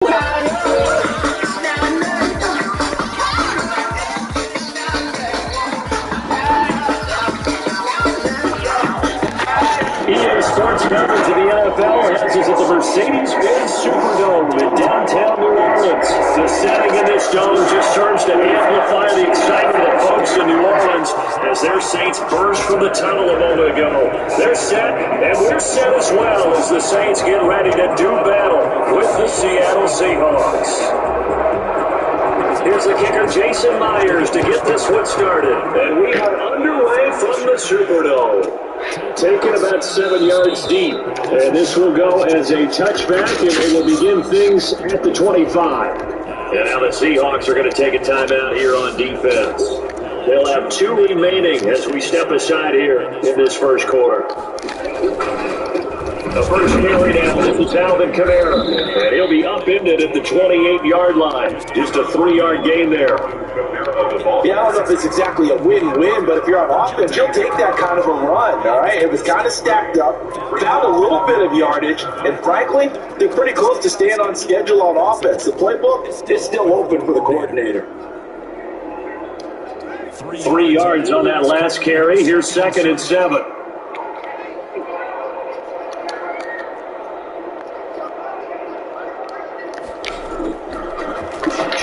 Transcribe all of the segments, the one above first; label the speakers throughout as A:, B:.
A: EA Sports coverage of the NFL has us at the Mercedes-Benz Superdome in downtown New Orleans. The setting in this dome just serves to amplify the excitement of folks in New Orleans as their Saints burst from the tunnel a moment ago. They're set, and we're set as well as the Saints get ready to do battle with the Seattle Seahawks. Here's the kicker, Jason Myers, to get this one started. And we are underway from the Superdome. Taken about 7 yards deep. And this will go as a touchback, and it will begin things at the 25. And now the Seahawks are going to take a timeout here on defense. They'll have 2 remaining as we step aside here in this first quarter. The first carry down, this is Alvin Kamara, and he'll be upended at the 28-yard line. Just a 3-yard gain there.
B: Yeah, I don't know if it's exactly a win-win, but if you're on offense, you'll take that kind of a run, all right? It was kind of stacked up, found a little bit of yardage, and frankly, they're pretty close to staying on schedule on offense. The playbook is still open for the coordinator.
A: 3 yards on that last carry. Here's 2nd and 7.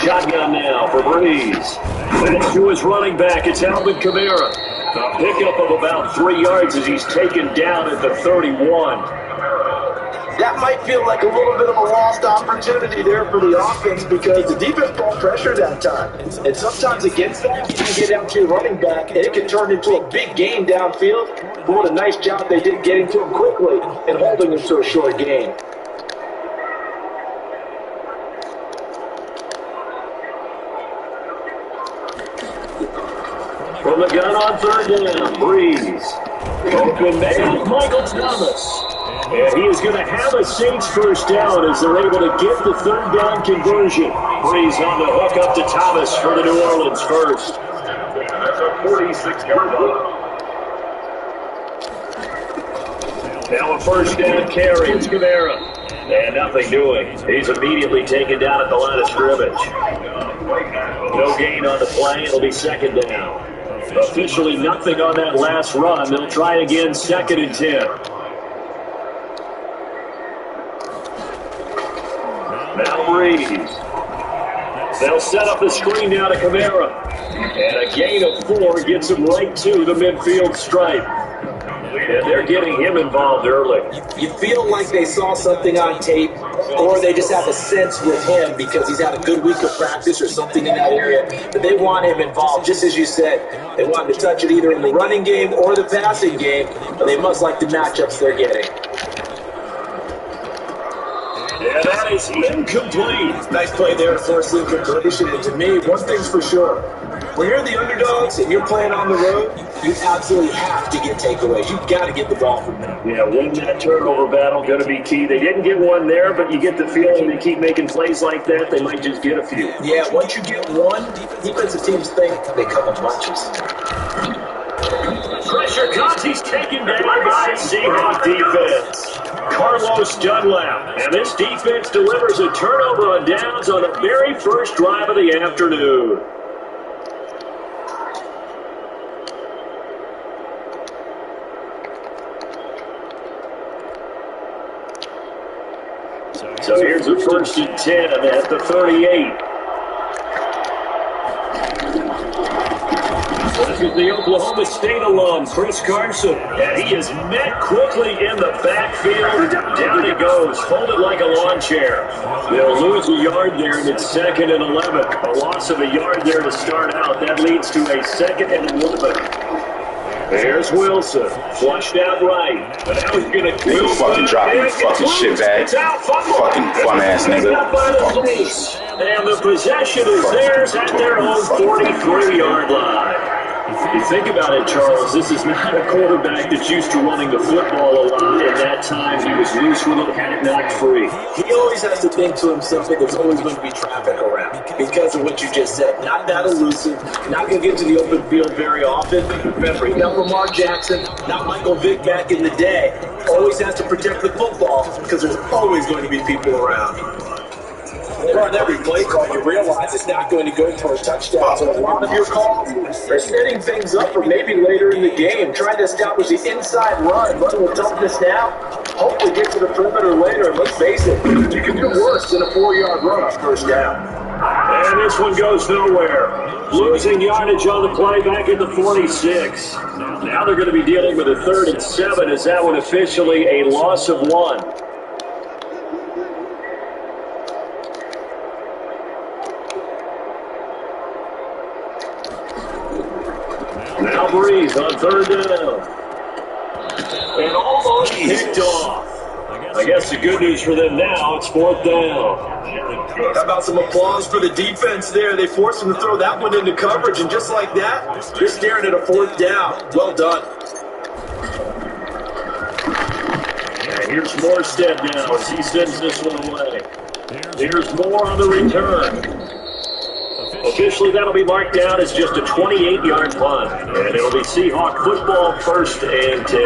A: Shotgun now for Breeze. And to his running back, it's Alvin Kamara. A pickup of about 3 yards as he's taken down at the 31.
B: That might feel like a little bit of a lost opportunity there for the offense because the defense brought pressure that time. And sometimes against that, you can get out to your running back, and it can turn into a big game downfield. But what a nice job they did getting to him quickly and holding him to a short gain.
A: From the gun on 3rd down, Breeze. Open man, Michael Thomas. And he is going to have a Saints first down as they're able to get the 3rd down conversion. Breeze on the hook up to Thomas for the New Orleans first. That's a 46-yard line. Now a first down carry. It's Kamara. And nothing doing. He's immediately taken down at the line of scrimmage. No gain on the play. It'll be 2nd down. Officially nothing on that last run. They'll try again, 2nd and 10. Now Breeze. They'll set up the screen now to Kamara. And a gain of 4 gets him right to the midfield stripe. And they're getting him involved early.
B: You feel like they saw something on tape, or they just have a sense with him because he's had a good week of practice or something in that area. But they want him involved, just as you said. They want him to touch it either in the running game or the passing game, but they must like the matchups they're getting.
A: Yeah, that is incomplete.
B: Nice play there, forcing completion. And to me, one thing's for sure. When you're the underdogs and you're playing on the road, you absolutely have to get takeaways. You've got to get the ball from them.
A: Yeah, winning that turnover battle going to be key. They didn't get one there, but you get the feeling they keep making plays like that, they might just get a few.
B: Yeah, once you get one, defensive teams think they come in bunches.
A: Pressure comes. He's taken down by Seahawks defense. Carlos Dunlap. And this defense delivers a turnover on downs on the very first drive of the afternoon. So here's the 1st and 10 at the 38. This is the Oklahoma State alum, Chris Carson. And he is met quickly in the backfield. Down he goes. Hold it like a lawn chair. They'll lose a yard there, and it's 2nd and 11. A loss of a yard there to start out. That leads to a 2nd and 11. There's Wilson, flushed out right. But now he's going to
C: nigga fucking dropping the fucking shit bag. Fucking fun ass nigga.
A: And the possession is theirs at their own 43-yard line. You think about it, Charles, this is not a quarterback that's used to running the football a lot. At that time, he was loose with it, had it knocked free.
B: He always has to think to himself that there's always going to be traffic around because of what you just said. Not that elusive, not going to get to the open field very often. Remember, he's not Lamar Jackson, not Michael Vick back in the day. Always has to protect the football because there's always going to be people around. On every play call, you realize it's not going to go for a touchdown. So a lot of your calls are setting things up for maybe later in the game, trying to establish the inside run with toughness now. Hopefully get to the perimeter later. And let's face it, you can do worse than a 4-yard run on first down.
A: And this one goes nowhere. Losing yardage on the play back at the 46. Now they're going to be dealing with a 3rd and 7 as that one officially a loss of 1. Now Breeze on 3rd down. And almost picked off. I guess the good news for them now, it's 4th down.
B: How about some applause for the defense there? They forced him to throw that one into coverage, and just like that, you're staring at a 4th down. Well done.
A: And here's more step downs. He sends this one away. Here's more on the return. Officially, that'll be marked down as just a 28-yard punt. And it'll be Seahawk football 1st and 10.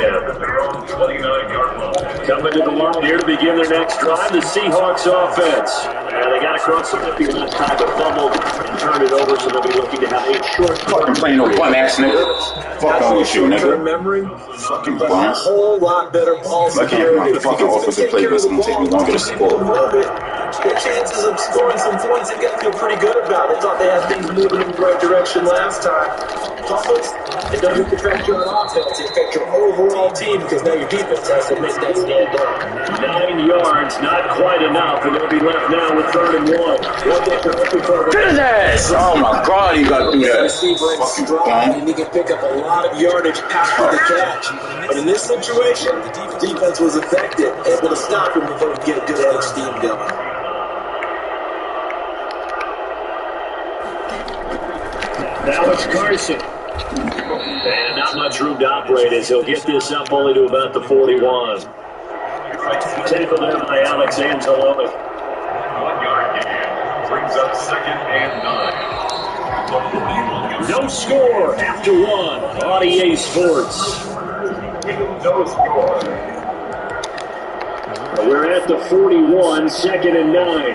A: 29-yard punt. Coming to the line here to begin their next drive, the Seahawks offense. And they got across the 50 last time, but fumbled and turned it over, so they'll be looking to have a short
C: Fucking playing no bum-ass nigga. Fuck on with you, nigga.
B: Memory,
C: Fucking
B: a
C: bum.
B: whole lot better ball security.
C: My fucking offensive play is going to take me longer to score.
B: The chances of scoring some points, they got to feel pretty good about it. Thought they had things moving in the right direction last time. Fumbles, it doesn't affect you on offense. It affects your overall team because now your defense has to make that stand up.
A: 9 yards, not quite enough, and they'll be left now with 3rd and 1.
C: Get his ass! Oh my God, you got to do that.
B: Fucking strong, and he can pick up a lot of yardage after the catch. But in this situation, the defense was effective, able to stop him before he could get a good head of steam going.
A: Now it's Carson. And not much room to operate as he'll get this up only to about the 41. Tackled there by Alex Anzalone.
D: 1-yard gain brings up 2nd and 9.
A: No score after 1 on EA Sports.
D: No score.
A: We're at the 41, 2nd and 9.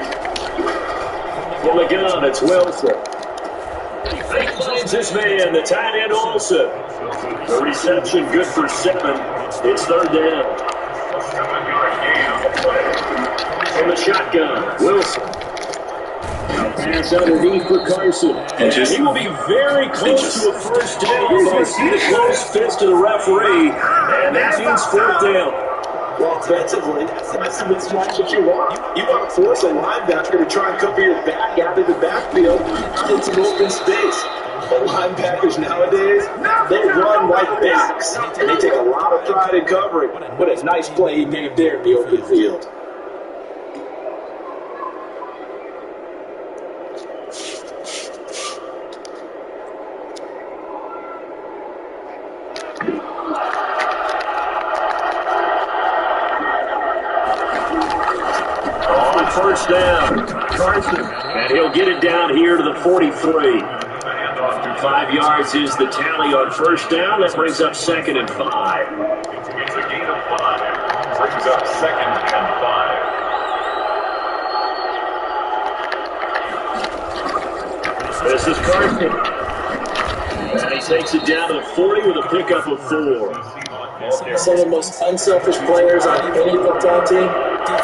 A: From the gun, it's Wilson. He finds his man, the tight end Olsen. The reception good for 7. It's 3rd down.
D: 7-yard gain on the play.
A: From the shotgun, Wilson. Pass underneath for Carson. And he will be very close to a 1st down. But I see the close fist to the referee, and that means 4th down.
B: Well, offensively, that's the mismatch that you want. You want to force a linebacker to try and cover your back out of the backfield into open space. But linebackers nowadays, they run like backs, and they take a lot of pride in covering. What a nice play he made there in the open field.
A: On 1st down, Carson. And he'll get it down here to the 43. 5 yards is the tally on 1st down. That brings up 2nd and 5.
D: It's a gain of 5. Brings up 2nd and 5.
A: This is Carson. And he takes it down to the 40 with a pickup of 4.
B: Some of the most unselfish players on any football team,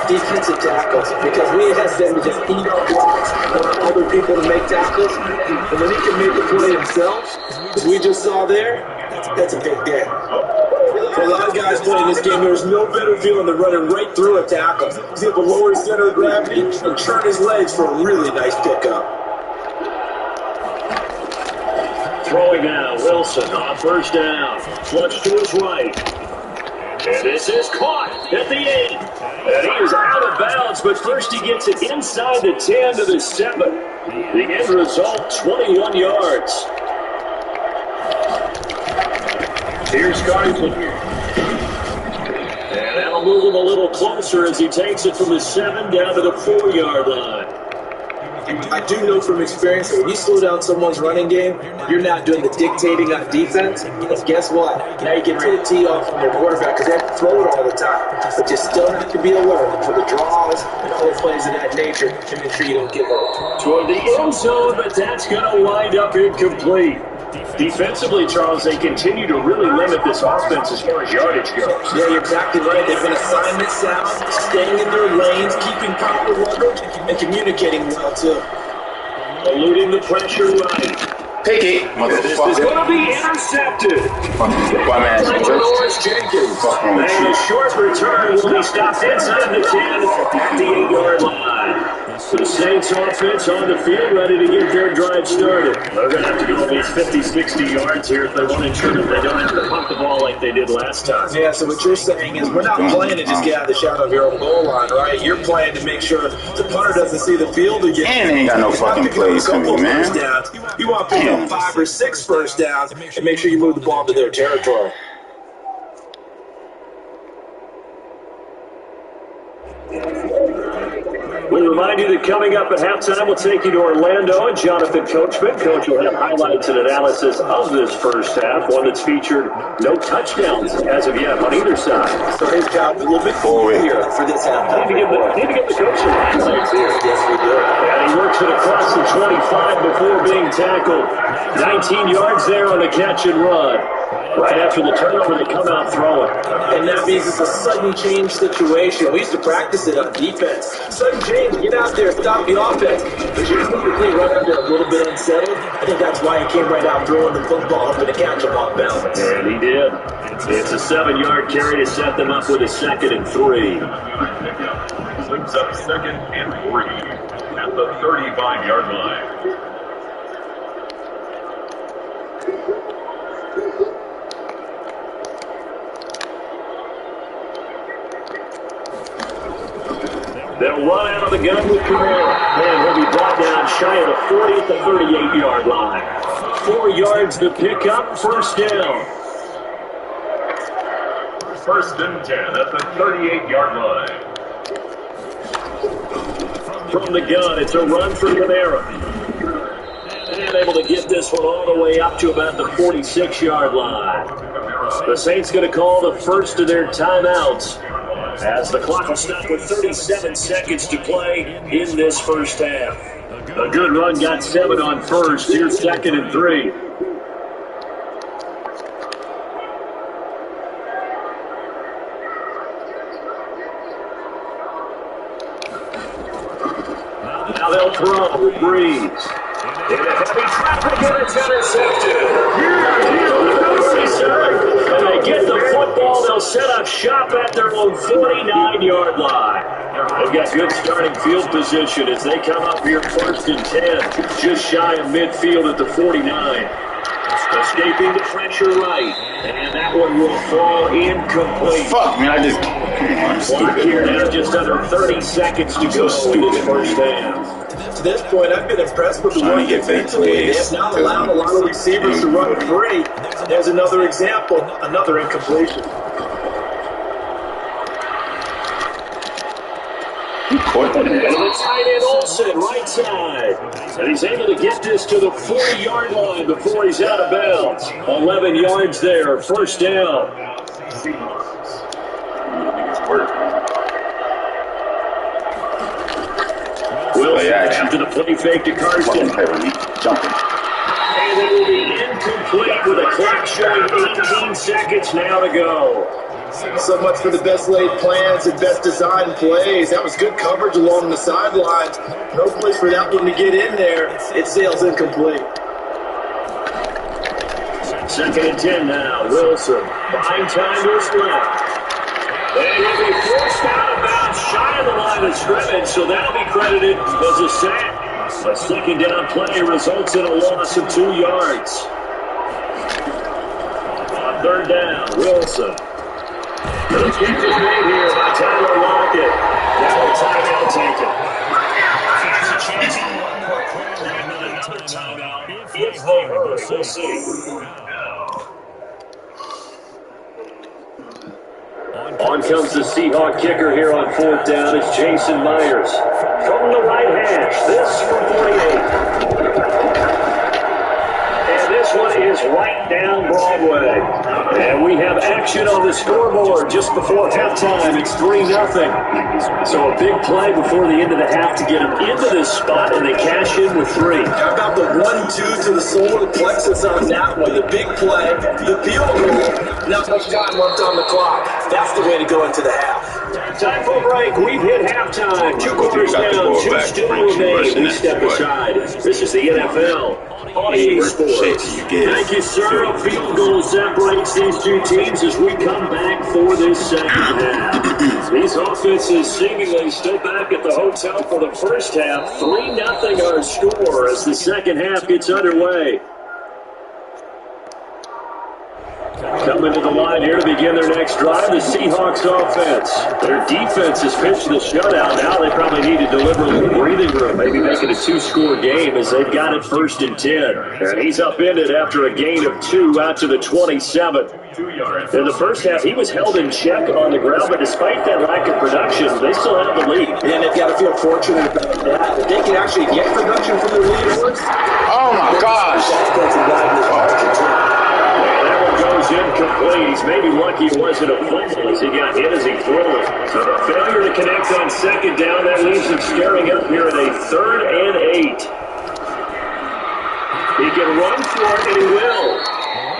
B: defensive tackles, because we ask them to just eat our blocks, want other people to make tackles, and when he can make the play himself, as we just saw there, that's a big game. For a lot of guys playing this game, there's no better feeling than running right through a tackle. He's able to lower his center of gravity and turn his legs for a really nice pickup.
A: Throwing now, Wilson on 1st down. Flush to his right. And this is caught at the 8. And he is out of bounds, but first he gets it inside the 10 to the 7. The end result, 21 yards. Here's Carson. And that'll move him a little closer as he takes it from the 7 down to the 4-yard line.
B: I do know from experience that when you slow down someone's running game, you're not doing the dictating on defense. And guess what? Now you get to the tee off on their quarterback because they have to throw it all the time. But you still have to be alert for the draws and other plays of that nature to make sure you don't get hurt.
A: Toward the end zone, but that's going to wind up incomplete. Defensively, Charles, they continue to really limit this offense as far as yardage goes.
B: Yeah, you're exactly right. They've been assignment sound, staying in their lanes, keeping proper leverage, and communicating well, too.
A: Eluding the pressure right.
C: Pick it,
A: This is
C: motherfucker.
A: going to be intercepted.
C: Bum ass
A: By
C: church.
A: Lawrence Jenkins.
C: Fuck wrong with
A: And
C: you?
A: a short return will be stopped inside the 10 at the 8-yard line. The Saints offense on the field, ready to get their drive started. They're going to have to go at least 50, 60 yards here if they want to ensure that they don't have to pump the ball like they did last time.
B: Yeah, so what you're saying is we're not playing to just get out of the shadow of your own goal line, right? You're playing to make sure the punter doesn't see the field again.
C: And they ain't got no fucking plays coming, man.
B: You want to pick up 5 or 6 first downs and make sure you move the ball to their territory.
A: We remind you that coming up at halftime, we'll take you to Orlando and Jonathan Coachman. Coach will have highlights and analysis of this first half, one that's featured no touchdowns as of yet on either side.
B: So his job a little bit forward here for this halftime.
A: Need to give the coach some highlights here.
B: Yes, we do.
A: And he works it across the 25 before being tackled. 19 yards there on the catch and run. Right after the turnover, they come out throwing.
B: And that means it's a sudden change situation. We used to practice it on defense. Sudden change, get out there, stop the offense. But you just need to play right out there a little bit unsettled. I think that's why he came right out throwing the football, hoping to catch him off balance.
A: And he did. It's a 7-yard carry to set them up with a 2nd and 3.
D: Brings up 2nd and 3 at the 35-yard line.
A: They'll run out of the gun with Kamara. And he'll be brought down shy of the 40 at the 38-yard line. 4 yards to pick up, first down.
D: First and 10 at the 38-yard line.
A: From the gun, it's a run for Kamara. And able to get this one all the way up to about the 46-yard line. The Saints going to call the first of their timeouts as the clock will stop with 37 seconds to play in this first half. A good run got 7 on first. Here's 2nd and 3. Now they'll throw with Breeze. In a heavy traffic, and it's intercepted. And they get the football. They'll set up shop at their own 49-yard line. They've got good starting field position as they come up here first and 10, just shy of midfield at the 49. Escaping the pressure right, and that one will fall incomplete.
C: Fuck, man, I just...
A: Clock here now, just under 30 seconds to go in this first half.
B: To this point, I've been impressed with the
C: Trying
B: run
C: to get
B: defensively. They have not allowed a lot of receivers to run free. There's another example, another incompletion.
A: And the tight end Olsen, right side. And he's able to get this to the 40-yard line before he's out of bounds. 11 yards there, first down. Wilson after the play fake to Carson.
C: Jumping.
A: And it will be incomplete with a clock showing 18 seconds now to go.
B: So much for the best laid plans and best designed plays. That was good coverage along the sidelines. No place for that one to get in there. It sails incomplete.
A: 2nd and 10 now. Wilson behind time to his left. And he'll be forced out of bounds shy of the line of scrimmage, so that'll be credited as a sack. A 2nd down play results in a loss of 2 yards. On 3rd down, Wilson. The kick is made here by Tyler Lockett. Now a timeout taken. If they hurry, we'll see. On comes the Seahawk kicker here on 4th down. It's Jason Myers. From the right hash, this from We have action on the scoreboard just before halftime. It's 3-0. So a big play before the end of the half to get them into this spot, and they cash in with 3.
B: How about the 1-2 to the solar plexus on that one? The big play, the field goal. Not much time left on the clock. That's the way to go into the half.
A: Time for a break. We've hit halftime. 2 quarters down, 2 still remain. We step aside. This is the NFL on EA Sports. Thank you, sir. A field goal separates these two teams as we come back for this second half. These offenses seemingly still back at the hotel for the first half. 3-0 our score as the second half gets underway. Coming to the line here to begin their next drive, the Seahawks offense. Their defense has pitched the shutout. Now they probably need to deliver a little breathing room, maybe make it a 2-score game as they've got it 1st and 10. And he's upended after a gain of 2 out to the 27. In the first half, he was held in check on the ground, but despite that lack of production, they still have the lead.
B: And they've got to feel fortunate about that. If they can actually get production from their leaders.
C: Oh, my gosh.
A: Goes incomplete. He's maybe lucky it wasn't a fumble as he got hit as he threw it. So the failure to connect on second down, that leaves him staring up here at a 3rd and 8. He can run for it, and he will.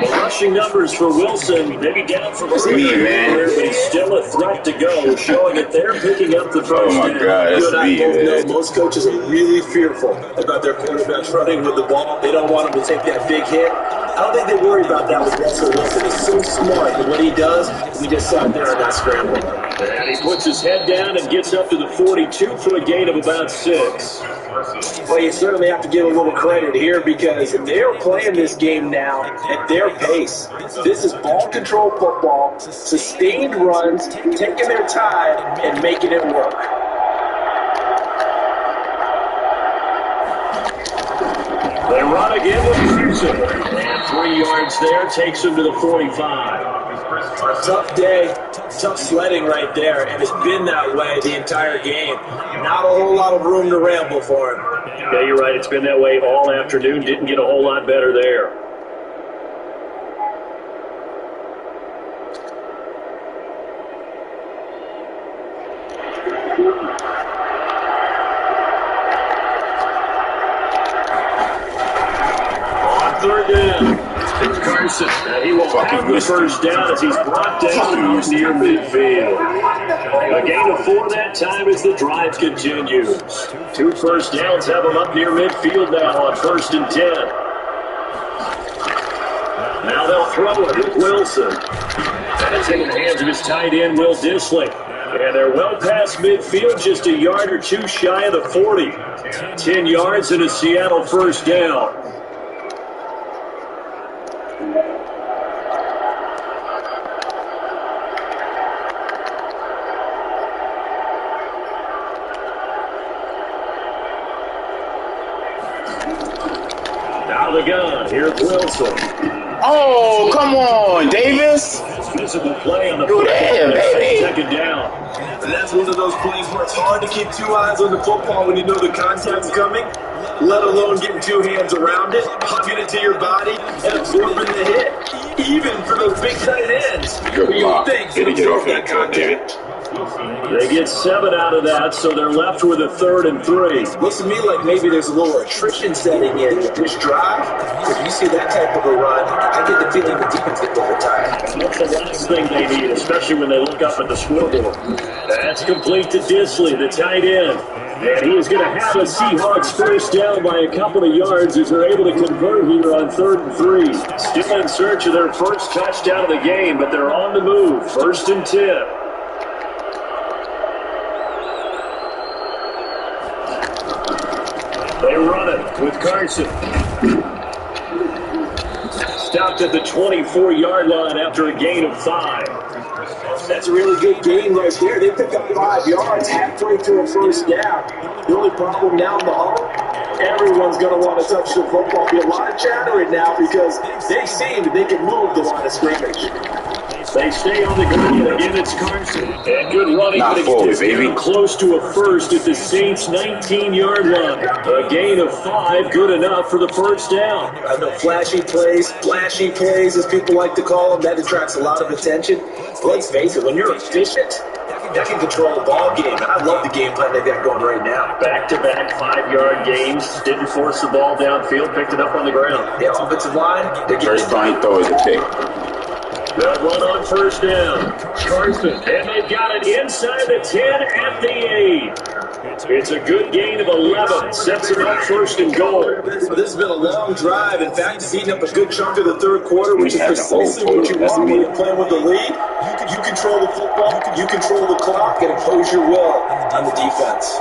A: The rushing numbers for Wilson, maybe down from
C: man.
A: but he's still a threat to go, showing that they're picking up the first down.
C: Oh, my God, that's me, man.
B: Most coaches are really fearful about their quarterbacks running with the ball. They don't want him to take that big hit. I don't think they worry about that with Russell Wilson. He's so smart that what he does, we just sat there and not scramble.
A: And he puts his head down and gets up to the 42 for a gain of about 6.
B: Well, you certainly have to give a little credit here because they're playing this game now at their pace. This is ball control football, sustained runs, taking their time, and making it work.
A: They run again with Houston. And 3 yards there takes him to the 45.
B: Tough day, tough sledding right there, and it's been that way the entire game. Not a whole lot of room to ramble for him.
A: Yeah, you're right. It's been that way all afternoon. Didn't get a whole lot better there. On 3rd down. It's Carson. He will have the first down as he's brought down near midfield. A gain of 4 that time as the drive continues. 2 first downs have him up near midfield now on 1st and 10. Now they'll throw it with Wilson. And it's in the hands of his tight end, Will Dissling. And they're well past midfield, just a yard or 2 shy of the 40. 10 yards and a Seattle first down. Now the gun. Here's Wilson.
C: Oh, come on, Davis.
A: Visible play on the
C: Go there, baby.
A: 2nd down.
B: And that's one of those plays where it's hard to keep 2 eyes on the football when you know the contact's coming, let alone getting 2 hands around it, hugging it to your body, and absorbing the hit. Even for those big tight ends.
C: Good block. Gotta get off that contact.
A: They get 7 out of that, so they're left with a 3rd and 3.
B: Looks to me like maybe there's a little attrition setting in with this drive. If you see that type of a run, I get the feeling the defense gets overtired.
A: That's the last thing they need, especially when they look up at the scoreboard. That's complete to Dissling, the tight end. And he is going to have a Seahawks first down by a couple of yards as they're able to convert here on 3rd and 3. Still in search of their first touchdown of the game, but they're on the move. 1st and 10. They run it with Carson. Stopped at the 24-yard line after a gain of 5.
B: That's a really good game right there. They pick up 5 yards halfway through a first down. The only problem now in the huddle, everyone's going to want to touch the football. Be a lot of chattering now because they see that they can move the line of scrimmage.
A: They stay on the ground. Again, it's Carson. And good running.
C: Not forward, baby.
A: Close to a first at the Saints' 19-yard line. A gain of 5, good enough for the first down.
B: I know flashy plays, as people like to call them, that attracts a lot of attention. But let's face it, when you're efficient, that can control the ball game. And I love the game plan they've got going right now.
A: Back-to-back 5-yard games. Didn't force the ball downfield. Picked it up on the ground.
B: The offensive line, they're getting
C: First time he throw is a pick.
A: They'll run on first down. Carson. And they've got it inside the 10 at the 8. It's a good gain of 11. Sets it up first and goal.
B: This has been a long drive. In fact, it's eating up a good chunk of the third quarter, which is precisely what you want when you're playing with the lead. You control the football, you control the clock, and impose your will on the defense.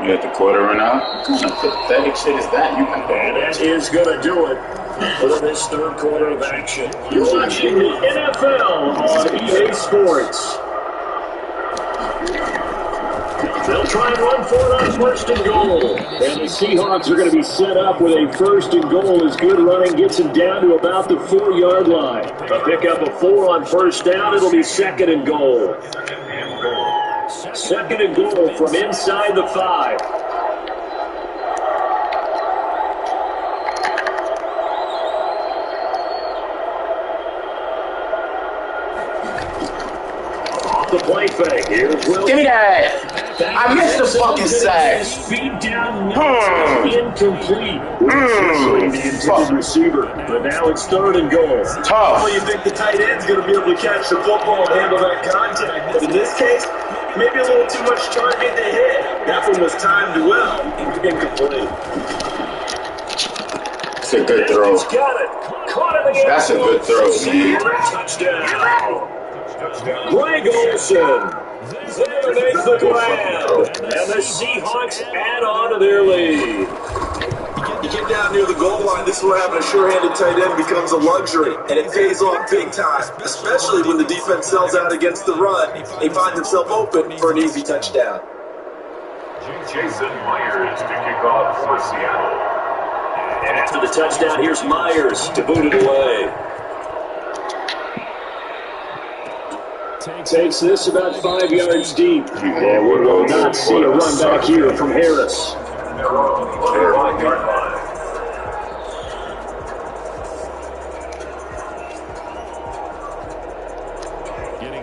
C: You let the quarter run out? What kind of pathetic shit is that?
A: And that is going to do it for this third quarter of action. You're watching the NFL on EA Sports. They'll try and run for it on first and goal. And the Seahawks are going to be set up with a first and goal as good running gets them down to about the 4-yard line. A pickup of 4 on first down. It'll be second and goal. Second and goal from inside the 5. Off the play fake. Here's Will.
C: Give me that. I missed the fucking sack.
A: Speed down, incomplete. The intended receiver. But now it's third and goal.
C: Tough.
B: Well, you think the tight end's going to be able to catch the football and handle that contact. But in this case, maybe a little too much target to hit. That one was timed well. Incomplete.
C: That's a good throw.
A: He's got it. Caught it again.
C: That's a good throw, man.
A: Touchdown. Greg Olsen. There makes the grab. And the Seahawks add on to their lead.
B: You get down near the goal line, this is where having a sure-handed tight end becomes a luxury, and it pays off big time, especially when the defense sells out against the run. They find themselves open for an easy touchdown.
D: Jason Myers to kick off for Seattle.
A: And after the touchdown, here's Myers to boot it away. Takes this about 5 yards deep. And we will not see a run back here from Harris.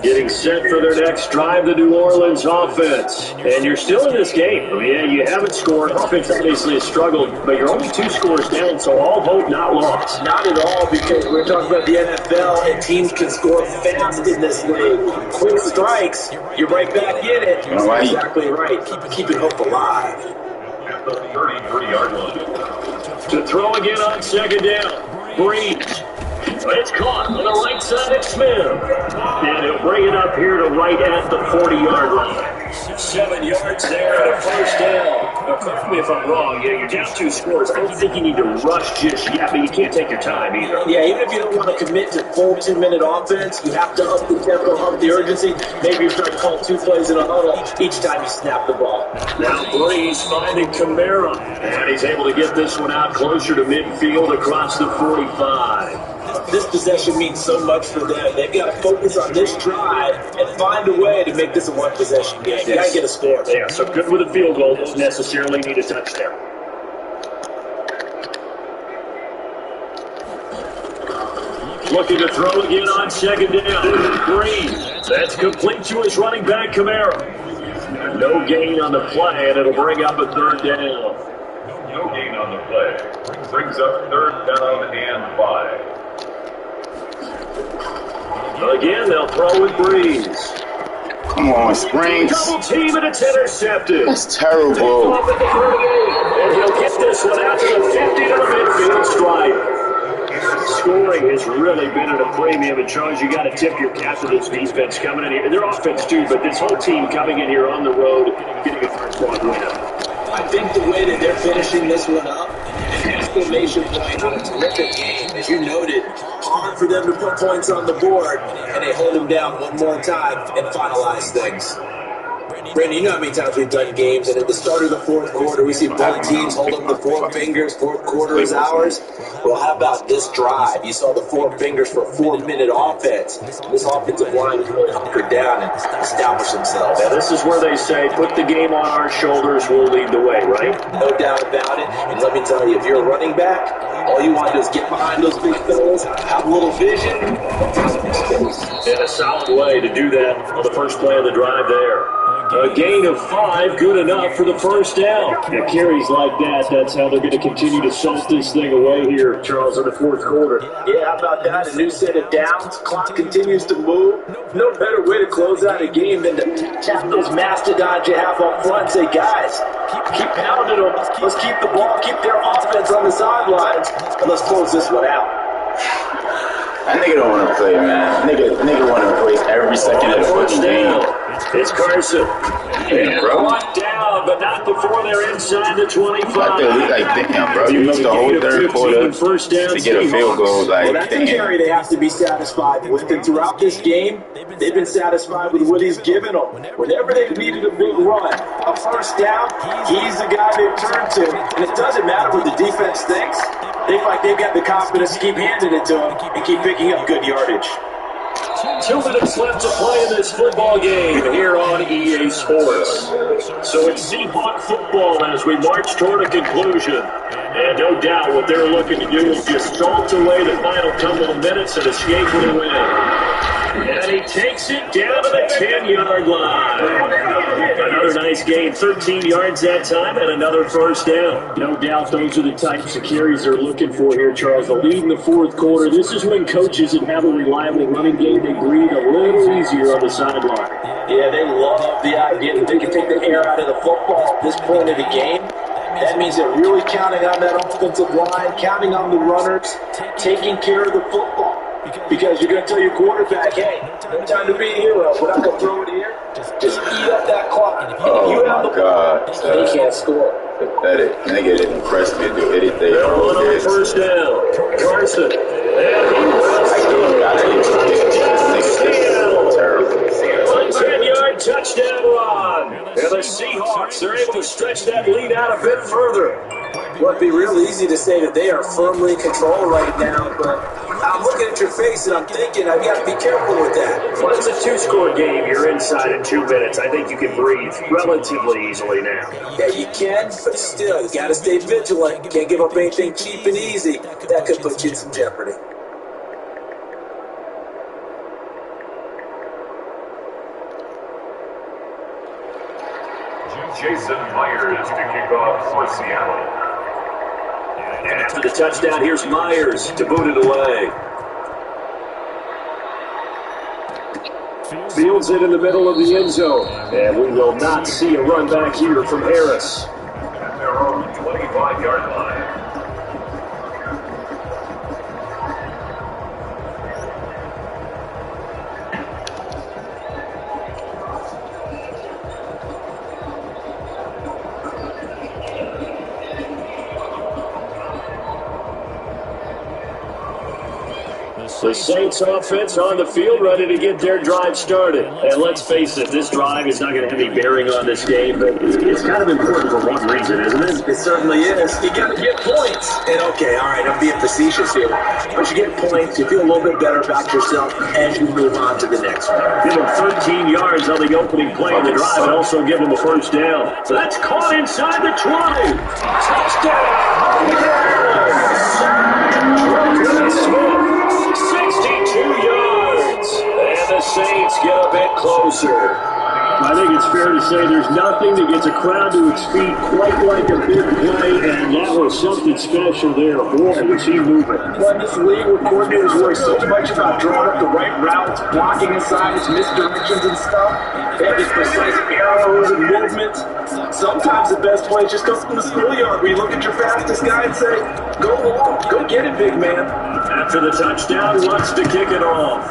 A: Getting set for their next drive, the New Orleans offense. And you're still in this game. I mean, yeah, you haven't scored. Offense obviously has struggled, but you're only 2 scores down, so all hope not lost.
B: Not at all, because we're talking about the NFL, and teams can score fast in this league. Quick strikes, you're right back in it.
C: Right.
B: Exactly right. Keeping hope alive.
D: At the 33-yard line.
A: To throw again on second down. Breeze. It's caught on the right side of Smith. And he'll bring it up here to right at the 40-yard line. 7 yards there and a first down. Now, correct me if I'm wrong. Yeah, you're down 2 scores. I don't think you need to rush just yet, but you can't take your time either.
B: Yeah, even if you don't want to commit to full 2-minute offense, you have to up the tempo, up the urgency. Maybe you start to call 2 plays in a huddle each time you snap the ball.
A: Now Breeze finding Kamara. And he's able to get this one out closer to midfield across the 45.
B: This possession means so much for them. They've got to focus on this drive and find a way to make this a one-possession game. You got to get a score.
A: Yeah, so good with a field goal. Don't necessarily need a touchdown. Looking to throw again on second down. Green. That's complete to his running back, Kamara. No gain on the play, and it'll bring up a third down.
D: No gain on the play. Brings up third down and 5.
A: Again, they'll throw with Breeze.
C: Come on, Springs.
A: Double team, and it's intercepted.
C: That's terrible.
A: And he'll get this one out to the 50 to the midfield stripe. Scoring has really been at a premium. It shows you got to tip your cap to this defense coming in here. Their offense too, but this whole team coming in here on the road, getting a first-round win.
B: I think the way that they're finishing this one up, an exclamation point on a terrific game. As you noted, hard for them to put points on the board, and they hold them down one more time and finalize things. Brandon, you know how many times we've done games, and at the start of the fourth quarter, we see both teams hold up the four fingers, fourth quarter is ours. Well, how about this drive? You saw the four fingers for a 4-minute offense. This offensive line is really hunkered down and established themselves.
A: Yeah, this is where they say, put the game on our shoulders, we'll lead the way, right?
B: No doubt about it. And let me tell you, if you're a running back, all you want to do is get behind those big fellas, have a little vision, and take some space.
A: In a solid way to do that on the first play of the drive there. A gain of 5, good enough for the first down. Yeah, carries like that, that's how they're going to continue to salt this thing away here, Charles, in the fourth quarter.
B: Yeah, how about that? A new set of downs. Clock continues to move. No better way to close out a game than to tap those mastodons you have up front and say, guys, keep pounding them. Let's keep the ball, keep their offense on the sidelines, and let's close this one out.
C: That nigga don't want to play, man. Nigga want to play every second of the fucking game.
A: It's Carson.
C: Damn, bro.
A: Brought down, but not before they're inside the 25.
C: I feel like, damn, bro. You missed the whole third quarter to get a field goal. Like,
B: well, that's a carry they have to be satisfied with. And throughout this game, they've been satisfied with what he's given them. Whenever they've needed a big run, a first down, he's the guy they've turned to. And it doesn't matter what the defense thinks. They feel like they've got the confidence to keep handing it to him and keep picking up good yardage.
A: 2 minutes left to play in this football game here on EA Sports. So it's Seahawk football as we march toward a conclusion. And no doubt what they're looking to do is just salt away the final couple of minutes and escape with a win. And he takes it down to the 10-yard line. Another nice game, 13 yards that time, and another first down. No doubt those are the types of carries they're looking for here, Charles. The lead in the fourth quarter. This is when coaches that have a reliable running game, they breathe a little easier on the sideline.
B: Yeah, they love the idea that they can take the air out of the football at this point of the game. That means they're really counting on that offensive line, counting on the runners, taking care of the football. Because you're going to tell your quarterback, hey, no time to be a hero. We're not going to throw it here. Just eat up that clock.
C: Oh,
B: you have
C: my God.
B: They can't score.
C: Pathetic. Nigga didn't press me to do anything.
A: They're on the first down. Carson. And he will
C: terrible.
A: 10-yard touchdown run. And the Seahawks are able to stretch that lead out a bit further.
B: Well, it'd be real easy to say that they are firmly in control right now, but I'm looking at your face and I'm thinking I've got to be careful with that.
A: Well, it's a 2-score game. You're inside in 2 minutes. I think you can breathe relatively easily now.
B: Yeah, you can, but still, you got to stay vigilant. You can't give up anything cheap and easy. That could put you in some jeopardy.
D: Jason Myers to kick off for Seattle.
A: And after the touchdown, here's Myers to boot it away. Fields it in the middle of the end zone. And we will not see a run back here from Harris.
D: At their own 25-yard line.
A: The Saints offense on the field, ready to get their drive started. And let's face it, this drive is not going to have any bearing on this game, but it's kind of important for one reason, isn't it?
B: It certainly is. You got to get points. And okay, all right, I'm being facetious here. Once you get points, you feel a little bit better about yourself as you move on to the next one.
A: Give them 13 yards on the opening play of the drive and also give them a first down. So that's caught inside the 20. Touchdown! Yes! 62 yards, and the Saints get a bit closer. I think it's fair to say there's nothing that gets a crowd to its feet quite like a big play, and that was something special there. Boy, was he moving.
B: Well, in this league where coordinators worry so much about drawing up the right routes, blocking assignments, misdirections and stuff, they have these precise arrows and movements. Sometimes the best play just comes from the schoolyard where you look at your fastest guy and say, go long, go get it, big man.
A: After the touchdown, wants to kick it off.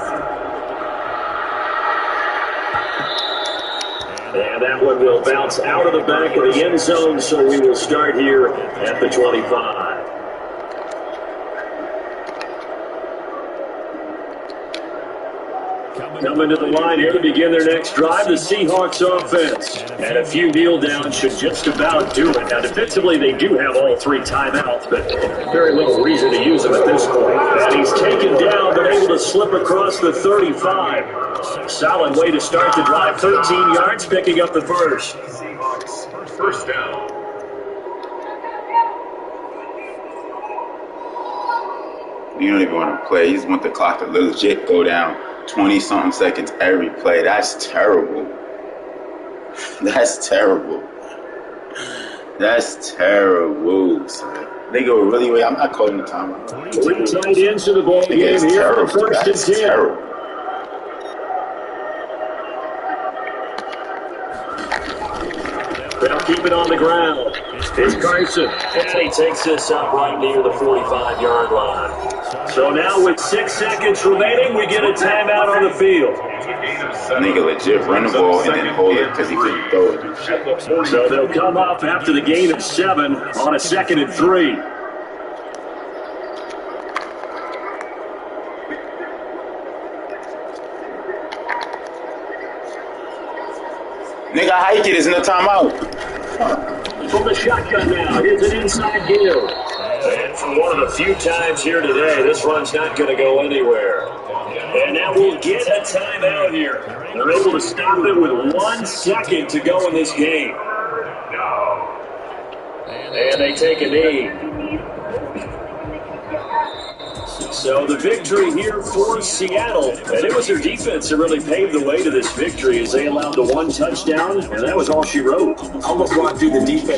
A: And that one will bounce out of the back of the end zone, so we will start here at the 25. Coming to the line here to begin their next drive, the Seahawks offense. And a few kneel downs should just about do it. Now, defensively, they do have all 3 timeouts, but very little reason to use them at this point. And he's taken down, but able to slip across the 35. Solid way to start the drive. 13 yards, picking up the first.
D: Seahawks, first down.
C: You don't even want to play. You just want the clock to legit go down 20-something seconds every play. That's terrible. That's terrible. That's terrible, son. They go really way. I'm not calling the timeout.
A: 3 tight ends to the ball game here for first and 10.
C: Terrible.
A: They'll keep it on the ground. It's Carson. And he takes this up right near the 45-yard line. So now with 6 seconds remaining, we get a timeout on the field.
C: Nigga legit run the ball and then hold it because he couldn't throw it.
A: So they'll come up after the gain of 7 on a 2nd and 3.
C: Nigga, hike it. It's no timeout.
A: From the shotgun now, here's an inside give. And for one of the few times here today, this run's not going to go anywhere. And now we'll get a timeout here. They're able to stop it with 1 second to go in this game. And they take a knee. So the victory here for Seattle. And it was their defense that really paved the way to this victory as they allowed the 1 touchdown, and that was all she wrote.
B: Almost walked through the defense.